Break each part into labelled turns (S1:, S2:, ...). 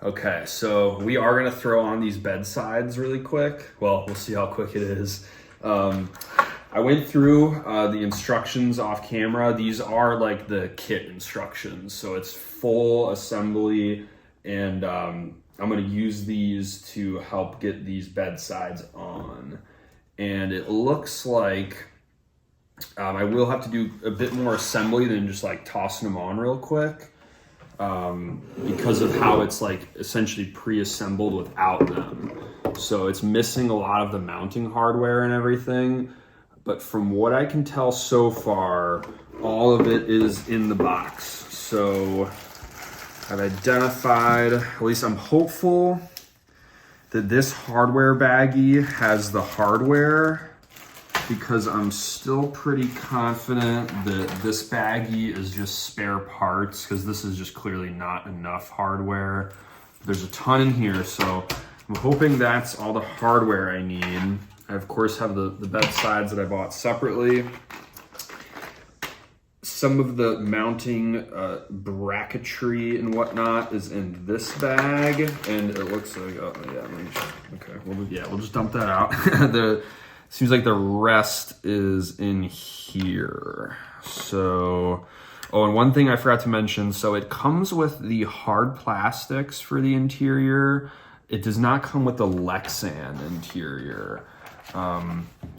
S1: Okay, so we are gonna throw on these bedsides really quick. Well, we'll see how quick it is. I went through the instructions off camera. These are like the kit instructions. So it's full assembly, and I'm gonna use these to help get these bedsides on. And it looks like I will have to do a bit more assembly than just like tossing them on real quick. Because of how it's like essentially pre-assembled without them. So it's missing a lot of the mounting hardware and everything. But from what I can tell so far, all of it is in the box. So I've identified, at least I'm hopeful, that this hardware baggie has the hardware, because I'm still pretty confident that this baggie is just spare parts, because this is just clearly not enough hardware. There's a ton in here, so I'm hoping that's all the hardware I need. I of course have the bedsides that I bought separately. Some of the mounting bracketry and whatnot is in this bag, and it looks like, oh yeah, let me just, okay, we'll just dump that out. Seems like the rest is in here. So, oh, and one thing I forgot to mention, so it comes with the hard plastics for the interior. It does not come with the Lexan interior.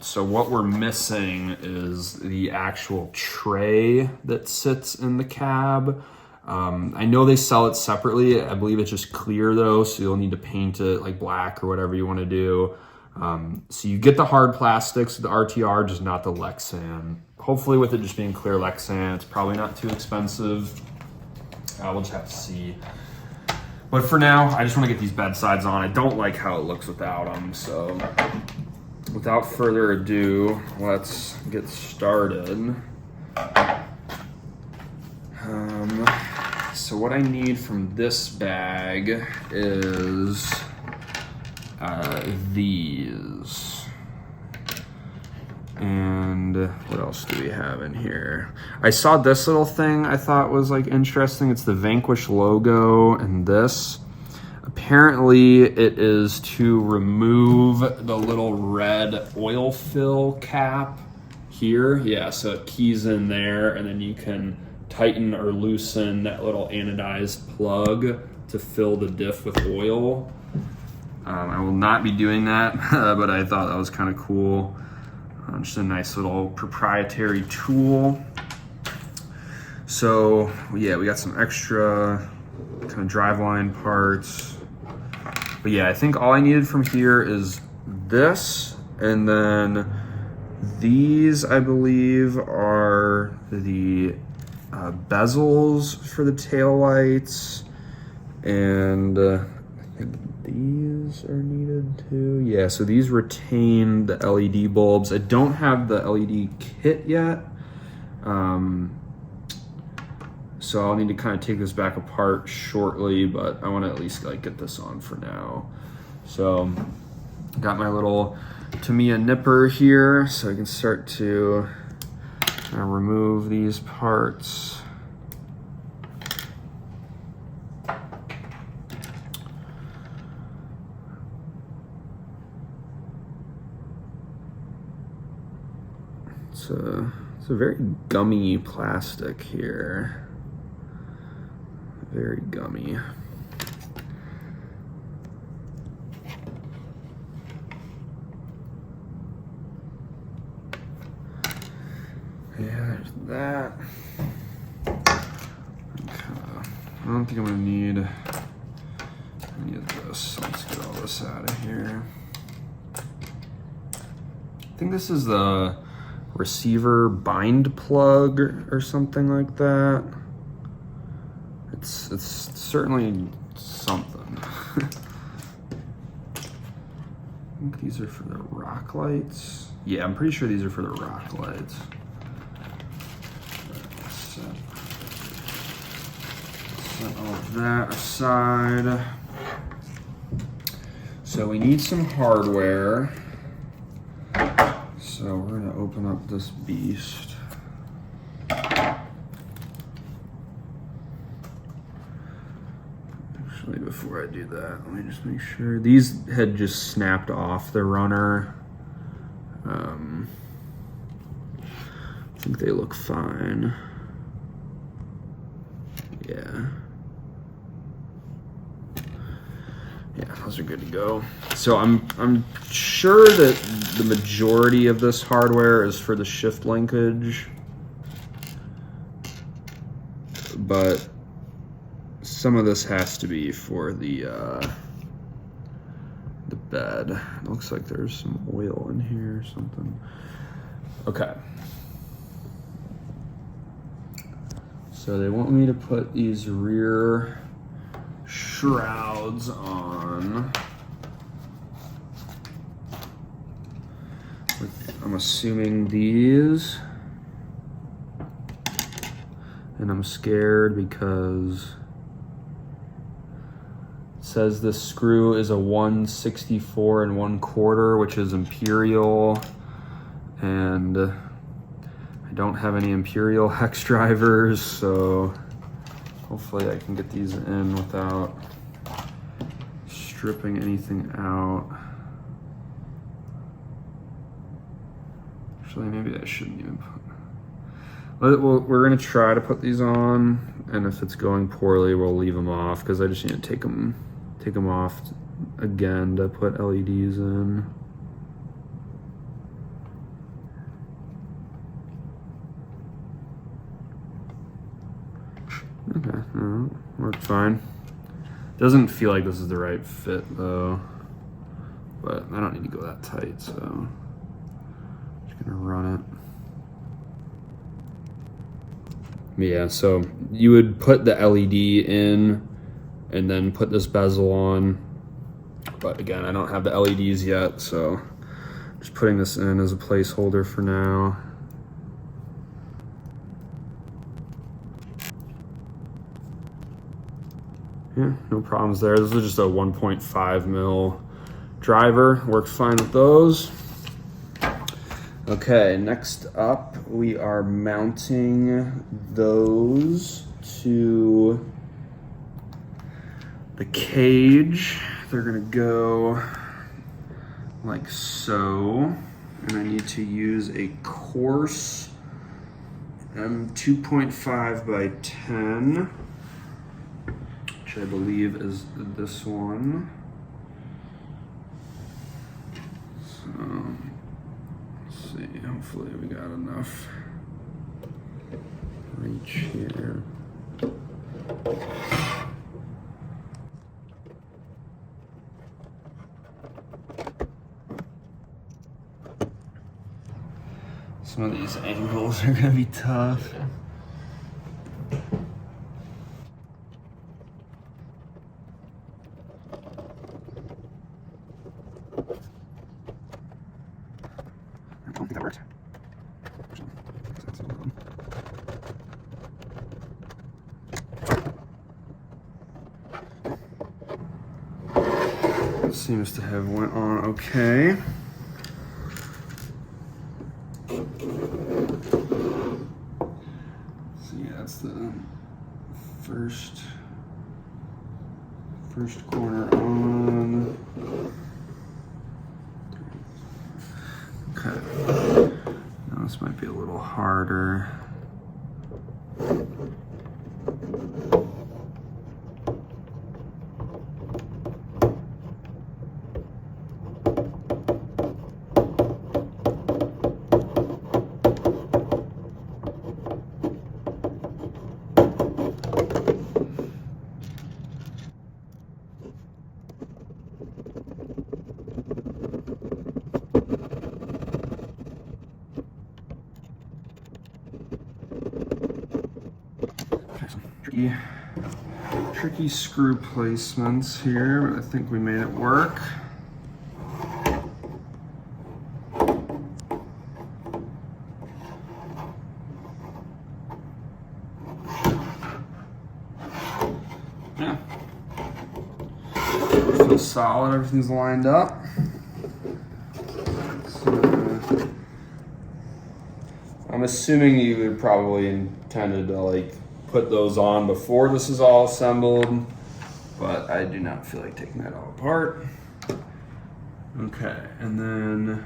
S1: So what we're missing is the actual tray that sits in the cab. I know they sell it separately. I believe it's just clear though, so you'll need to paint it like black or whatever you want to do. So you get the hard plastics, the RTR, just not the Lexan. Hopefully with it just being clear Lexan, it's probably not too expensive. We'll just have to see. But for now, I just want to get these bedsides on. I don't like how it looks without them. So without further ado, let's get started. So what I need from this bag is these. And what else do we have in here? I saw this little thing I thought was like interesting. It's the Vanquish logo and this. Apparently it is to remove the little red oil fill cap here. Yeah, so it keys in there and then you can tighten or loosen that little anodized plug to fill the diff with oil. I will not be doing that, but I thought that was kind of cool. Just a nice little proprietary tool. So yeah, we got some extra kind of driveline parts. But yeah, I think all I needed from here is this, and then these I believe are the bezels for the taillights, and I think these are needed too. Yeah, so these retain the LED bulbs. I don't have the LED kit yet. So I'll need to kind of take this back apart shortly, but I want to at least like get this on for now. So got my little Tamiya nipper here, so I can start to remove these parts. It's a very gummy plastic here. Very gummy. Yeah, there's that. Okay. I don't think I'm gonna need any of this. Let's get all this out of here. I think this is the receiver bind plug or something like that. It's certainly something. I think these are for the rock lights. Yeah, I'm pretty sure these are for the rock lights. Set all of that aside. So we need some hardware. So we're gonna open up this beast. before I do that, let me just make sure. These had just snapped off the runner. I think they look fine. Yeah. Yeah, those are good to go. So I'm sure that the majority of this hardware is for the shift linkage, but some of this has to be for the bed. It looks like there's some oil in here or something. Okay. So they want me to put these rear shrouds on. I'm assuming these. And I'm scared because it says this screw is a 164 1/4, which is imperial, and I don't have any imperial hex drivers, so hopefully I can get these in without stripping anything out. Actually, maybe I shouldn't even put. We're gonna try to put these on, and if it's going poorly, we'll leave them off because I just need to take them off again to put LEDs in. Okay, no, worked fine. Doesn't feel like this is the right fit though, but I don't need to go that tight, so I'm just gonna run it. Yeah, so you would put the LED in and then put this bezel on, but again, I don't have the LEDs yet, so just putting this in as a placeholder for now. Yeah, no problems there. This is just a 1.5 mil driver, works fine with those. Okay, next up, we are mounting those to the cage. They're gonna go like so, and I need to use a coarse M2.5 by 10, which I believe is this one. So, see, hopefully we got enough reach here. Some of these angles are gonna be tough. I don't think that worked. Seems to have went on okay. So yeah, that's the first corner on. Okay. Now this might be a little harder. Tricky screw placements here, but I think we made it work. Yeah. Feels solid, everything's lined up. So, I'm assuming you would probably intended to like put those on before this is all assembled. but I do not feel like taking that all apart. Okay, and then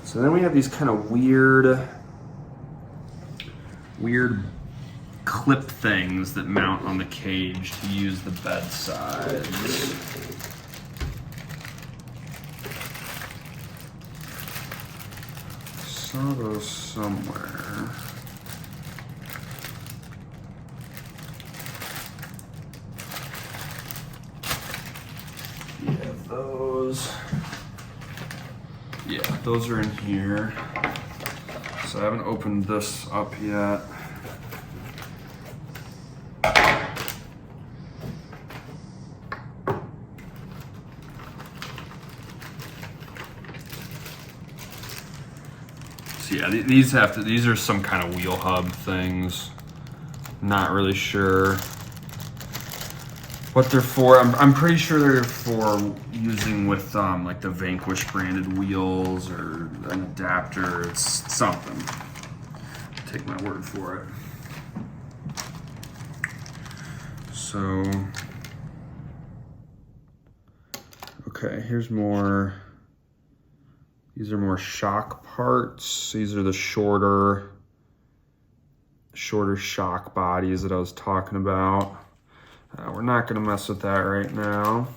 S1: so then we have these kind of weird clip things that mount on the cage to use the bedsides. Saw those somewhere. Yeah, those are in here. So I haven't opened this up yet. So yeah, these are some kind of wheel hub things. Not really sure what they're for. I'm pretty sure they're for using with like the Vanquish branded wheels or an adapter. It's something. Take my word for it. So, okay, here's more. These are more shock parts. These are the shorter shock bodies that I was talking about. We're not gonna mess with that right now.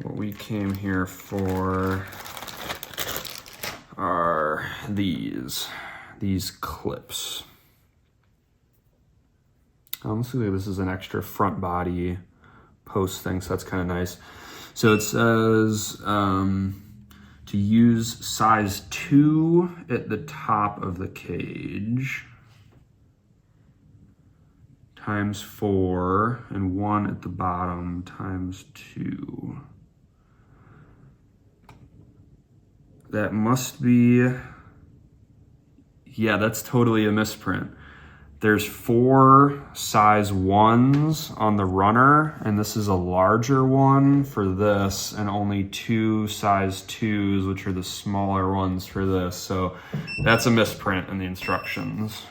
S1: What we came here for are these clips. Looks like this is an extra front body post thing, so that's kind of nice. So it says to use size 2 at the top of the cage, times 4, and 1 at the bottom, times 2. That must be, yeah, that's totally a misprint. There's 4 size 1s on the runner, and this is a larger one for this, and only 2 size 2s, which are the smaller ones for this. So that's a misprint in the instructions.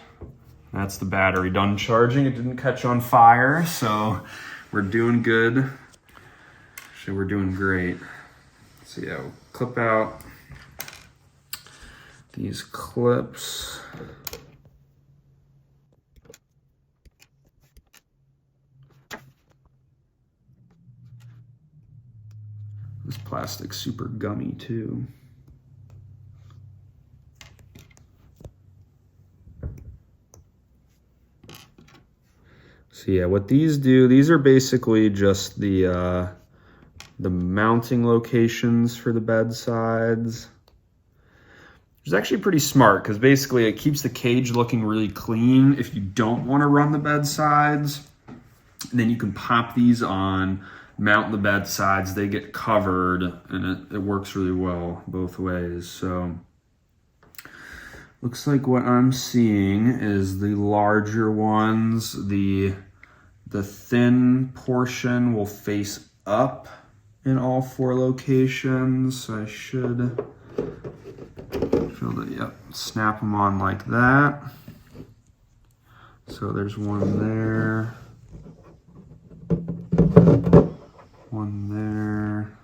S1: That's the battery done charging. It didn't catch on fire, so we're doing good. Actually, we're doing great. So yeah, we'll clip out these clips. This plastic's super gummy too. So yeah, what these do, these are basically just the mounting locations for the bedsides. It's actually pretty smart because basically it keeps the cage looking really clean. If you don't want to run the bedsides, then you can pop these on, mount the bedsides, they get covered, and it works really well both ways. So looks like what I'm seeing is the larger ones, the thin portion will face up in all 4 locations. So I should feel that, yep, snap them on like that. So there's one there. One there.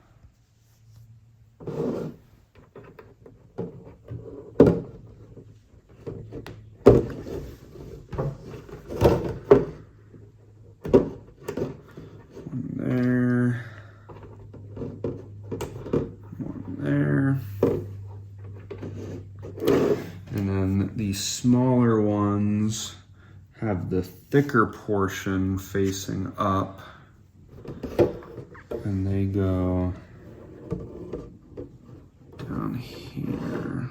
S1: One there. One there. And then these smaller ones have the thicker portion facing up. And they go down here.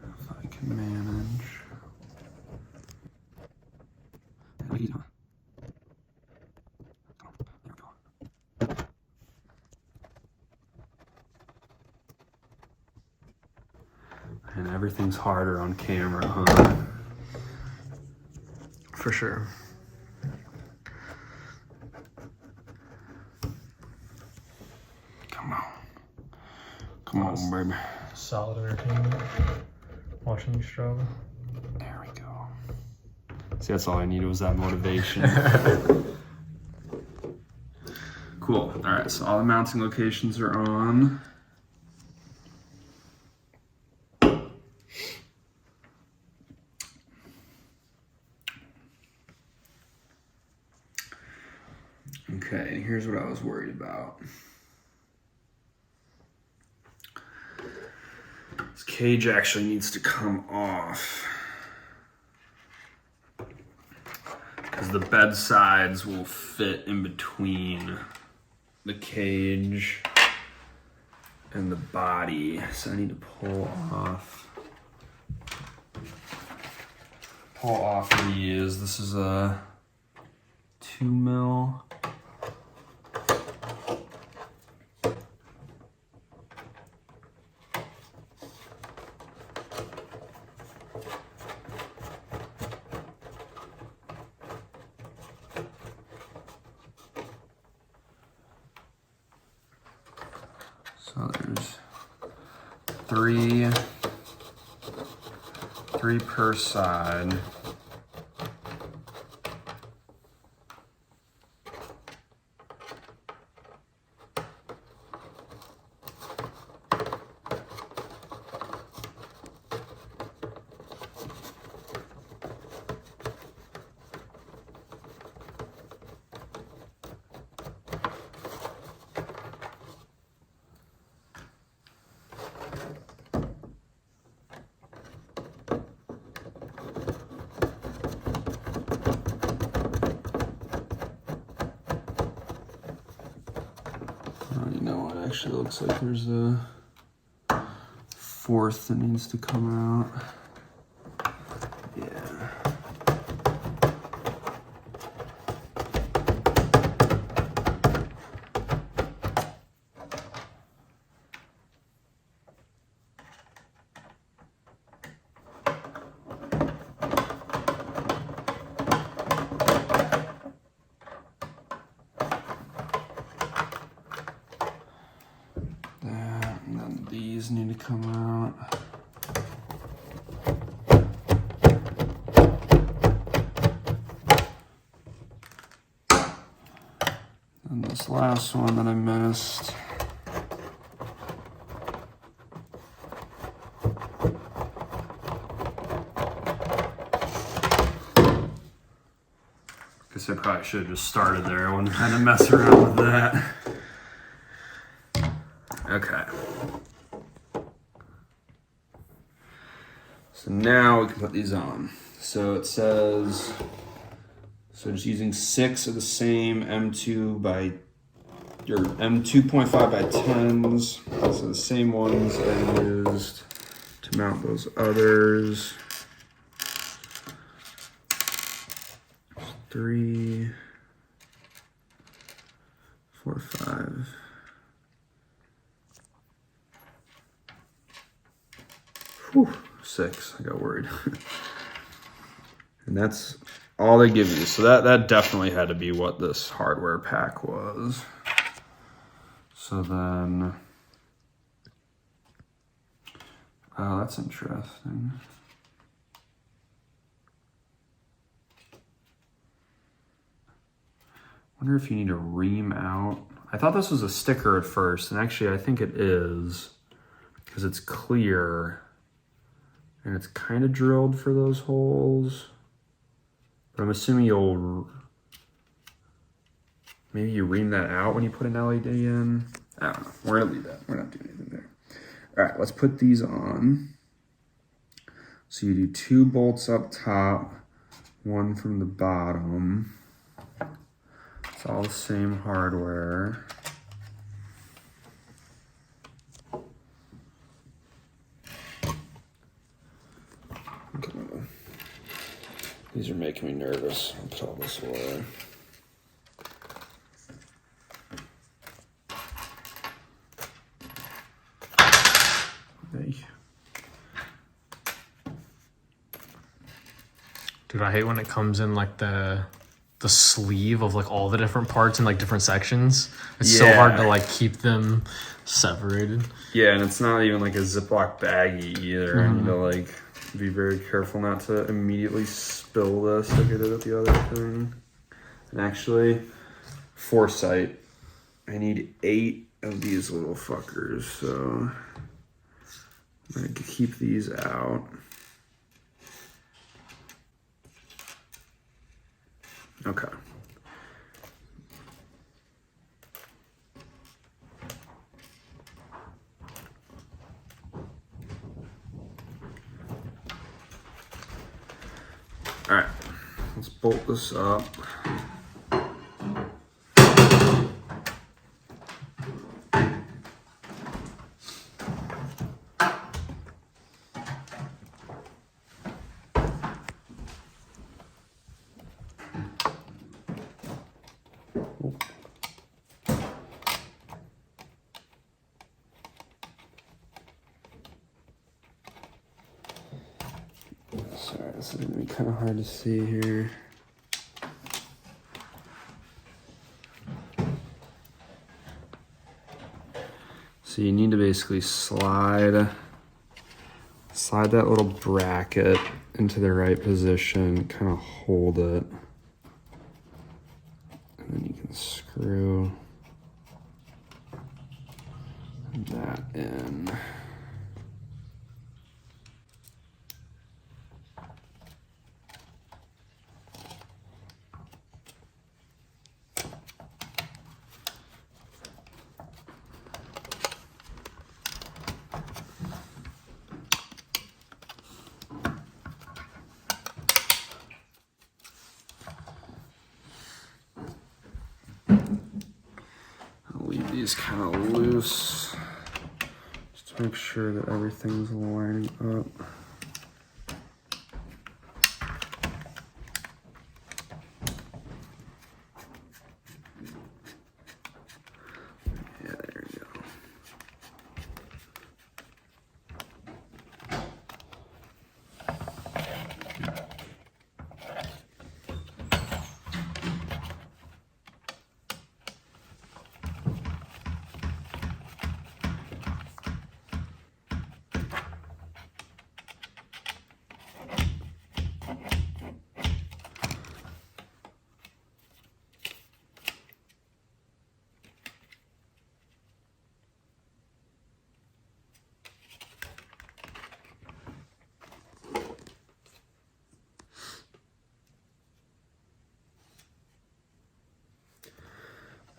S1: If I can manage. everything's harder on camera, huh? For sure. Come on. Come on, baby.
S2: Solid entertainment. Watching you struggle.
S1: There we go. See, that's all I needed was that motivation. Cool. All right, so all the mounting locations are on. Okay, here's what I was worried about. This cage actually needs to come off because the bed sides will fit in between the cage and the body. So I need to pull off these. This is a 2 mil. So there's three per side. You know what? Actually, looks like there's a fourth that needs to come out. Yeah. And then these need to come out. And this last one that I missed. Guess I probably should have just started there. I wouldn't have had to mess around with that. Okay. So now we can put these on. So it says, so just using 6 of the same M2 by, your M2.5 by 10s. So the same ones I used to mount those others. 3, 4, 5. Whew, 6. I got worried. And that's all they give you. So that definitely had to be what this hardware pack was. So then, oh, that's interesting. Wonder if you need to ream out. I thought this was a sticker at first, and actually I think it is, because it's clear and it's kind of drilled for those holes. But I'm assuming maybe you ream that out when you put an LED in. I don't know. We're gonna leave that. We're not doing anything there. All right, let's put these on. So you do 2 bolts up top, 1 from the bottom. It's all the same hardware. These are making me nervous. I'll put all this away. Okay.
S2: Dude, I hate when it comes in like the sleeve of like all the different parts and like different sections. It's so hard to like keep them separated.
S1: Yeah, and it's not even like a Ziploc baggie either. I need to like be very careful not to immediately spill this like I did with the other thing. And actually, foresight, I need 8 of these little fuckers, so I'm gonna keep these out. Okay. All right, let's bolt this up. Sorry, this is gonna be kind of hard to see here. So you need to basically slide that little bracket into the right position, kind of hold it, and then you can screw that in. Leave these kind of loose just to make sure that everything's lining up. Yeah, there you go.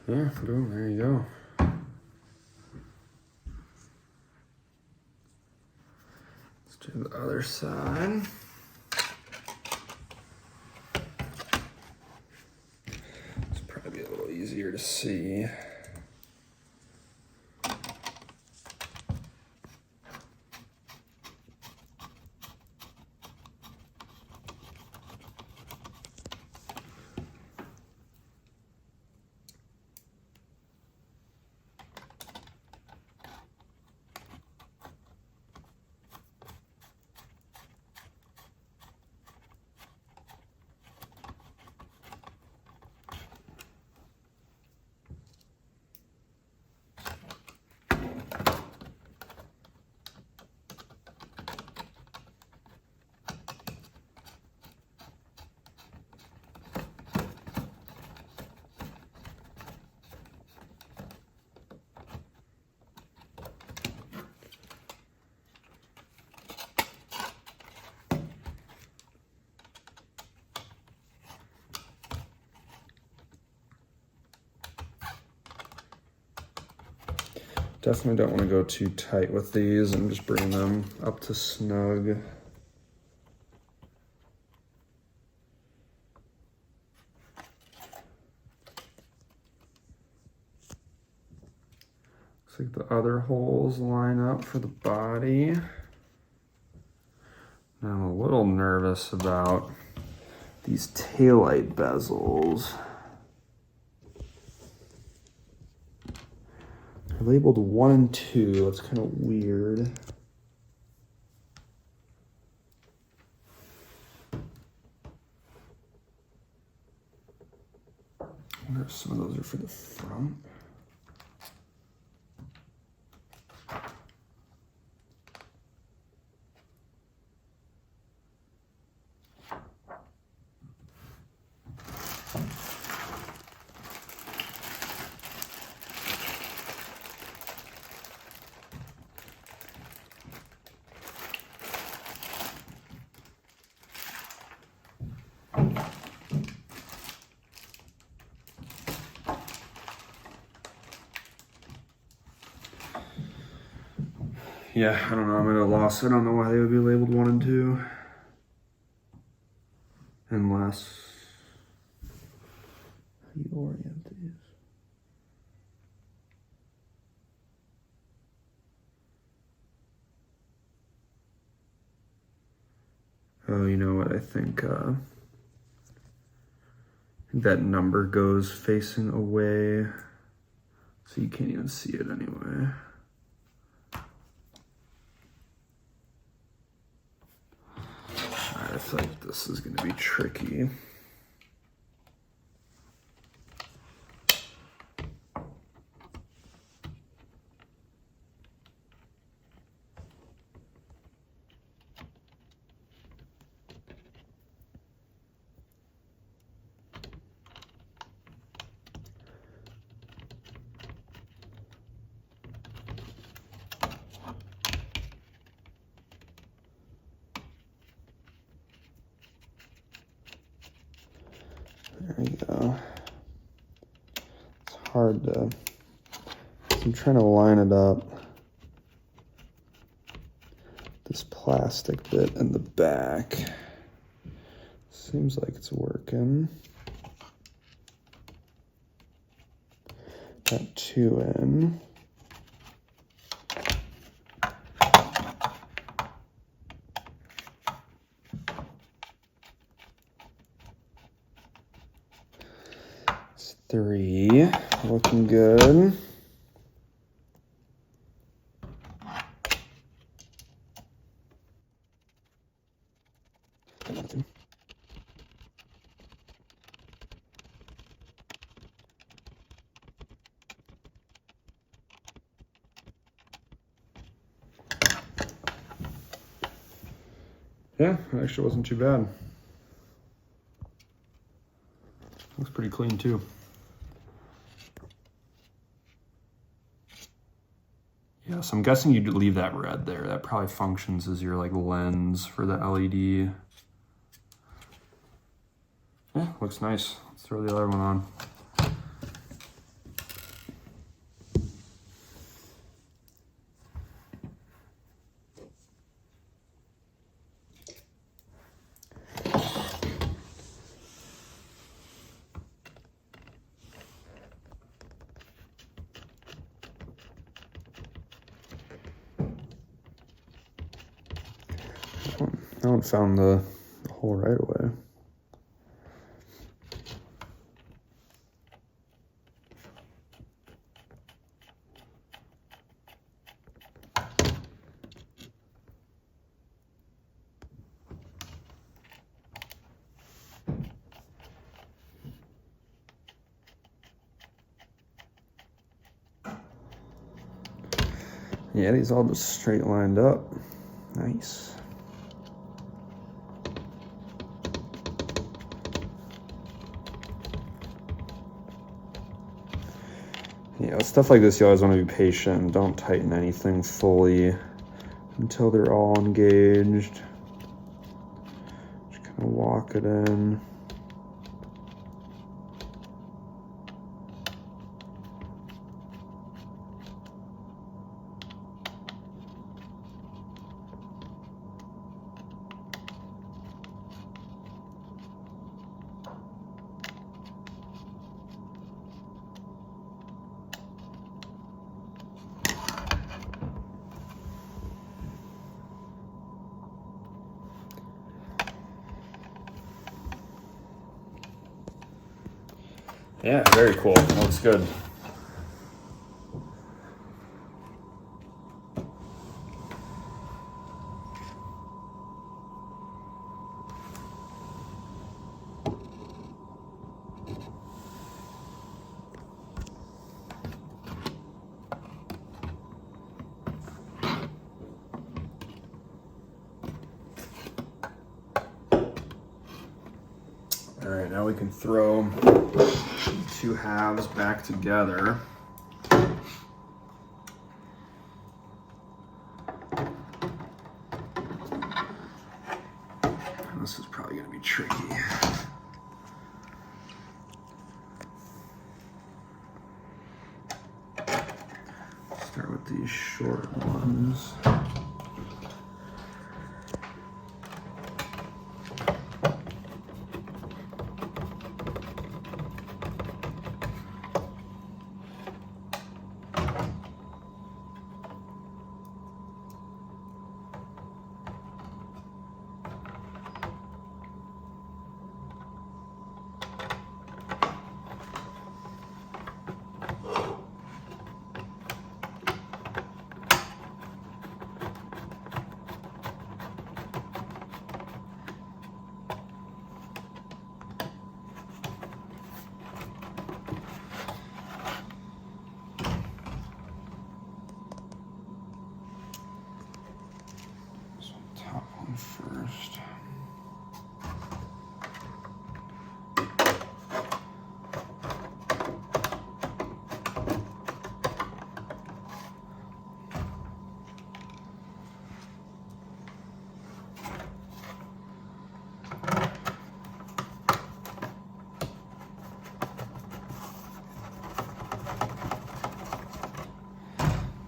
S1: Yeah, boom, there you go. Let's do the other side. It's probably a little easier to see. Definitely don't want to go too tight with these and just bring them up to snug. Looks like the other holes line up for the body. Now I'm a little nervous about these taillight bezels. They're labeled 1 and 2. That's kind of weird. I wonder if some of those are for the front. Yeah, I don't know. I'm at a loss. I don't know why they would be labeled 1 and 2. Unless how do you orient these? Oh, you know what? I think that number goes facing away, so you can't even see it anyway. I feel like this is going to be tricky. There we go. It's hard to, I'm trying to line it up. This plastic bit in the back. Seems like it's working. Got 2 in. It's 3. Looking good. Yeah, it actually wasn't too bad. Looks pretty clean too. Yeah, so I'm guessing you'd leave that red there. That probably functions as your like lens for the LED. Yeah, looks nice. Let's throw the other one on. That one found the hole right away. Yeah, these all just straight lined up. Nice. Yeah, stuff like this, you always want to be patient. Don't tighten anything fully until they're all engaged. Just kind of walk it in. Yeah, very cool. Looks good. All right, now we can throw the two halves back together. This is probably gonna be tricky. Start with these short ones. First.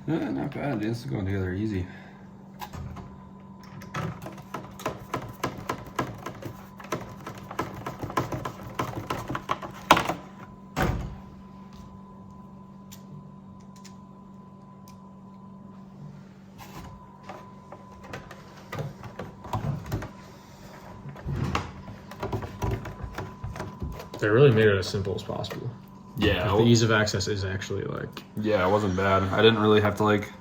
S1: Not bad. This is going together easy.
S2: They really made it as simple as possible.
S1: Yeah.
S2: Like, the ease of access is actually like...
S1: Yeah, it wasn't bad. I didn't really have to like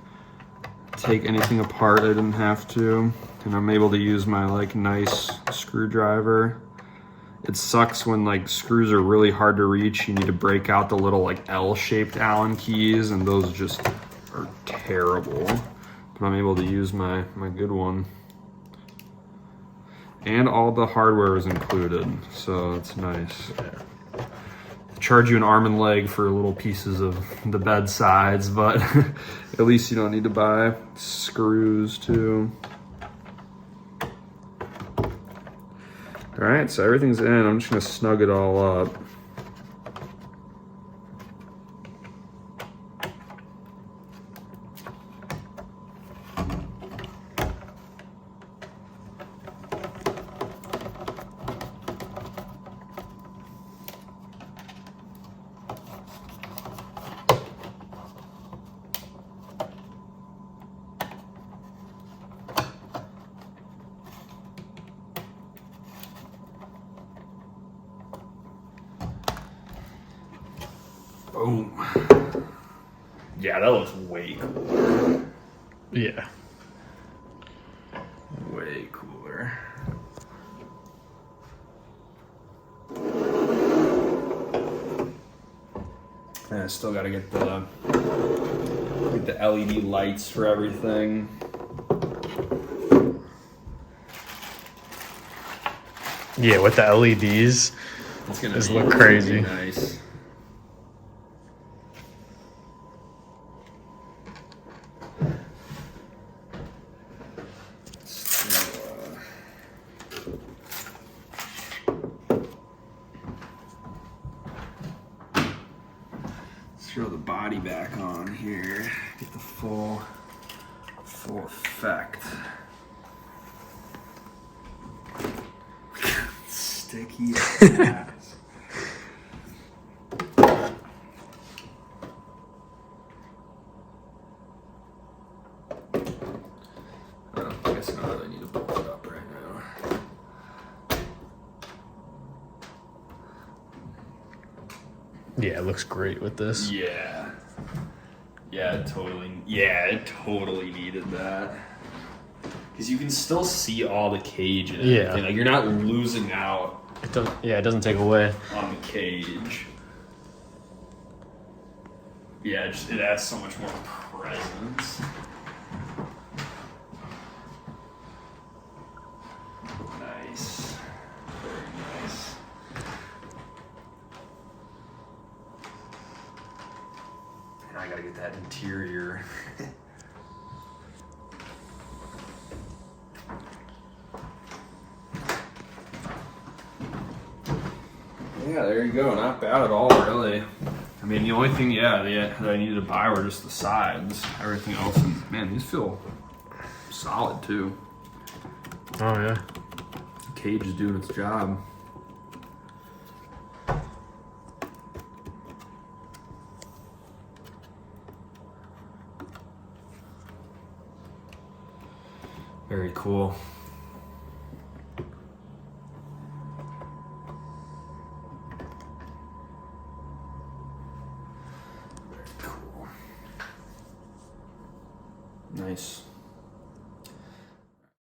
S1: take anything apart. I didn't have to. And I'm able to use my like nice screwdriver. It sucks when like screws are really hard to reach. You need to break out the little like L-shaped Allen keys, and those just are terrible. But I'm able to use my good one. And all the hardware is included, so it's nice.
S2: Yeah.
S1: Charge you an arm and leg for little pieces of the bed sides, but at least you don't need to buy screws too. All right, so everything's in. I'm just gonna snug it all up. Boom. Yeah, that looks way cooler.
S2: Yeah.
S1: Way cooler. And I still gotta get the LED lights for everything.
S2: Yeah, with the LEDs,
S1: It's gonna
S2: this
S1: be
S2: look crazy.
S1: really nice. Throw the body back on here, get the full effect. Sticky ass. I guess I don't really need to bolt it up right now.
S2: Yeah, it looks great with this.
S1: Yeah. It totally needed that. Because you can still see all the cage and everything.
S2: Yeah.
S1: Like, you're not losing out
S2: It doesn't take away.
S1: on the cage. Yeah, it adds so much more presence. Nice. Very nice. at that interior. Yeah, there you go. Not bad at all, really. I mean, the only thing, that I needed to buy were just the sides. Everything else, and man, these feel solid too.
S2: Oh yeah.
S1: The cage is doing its job. Very cool. Very cool. Nice.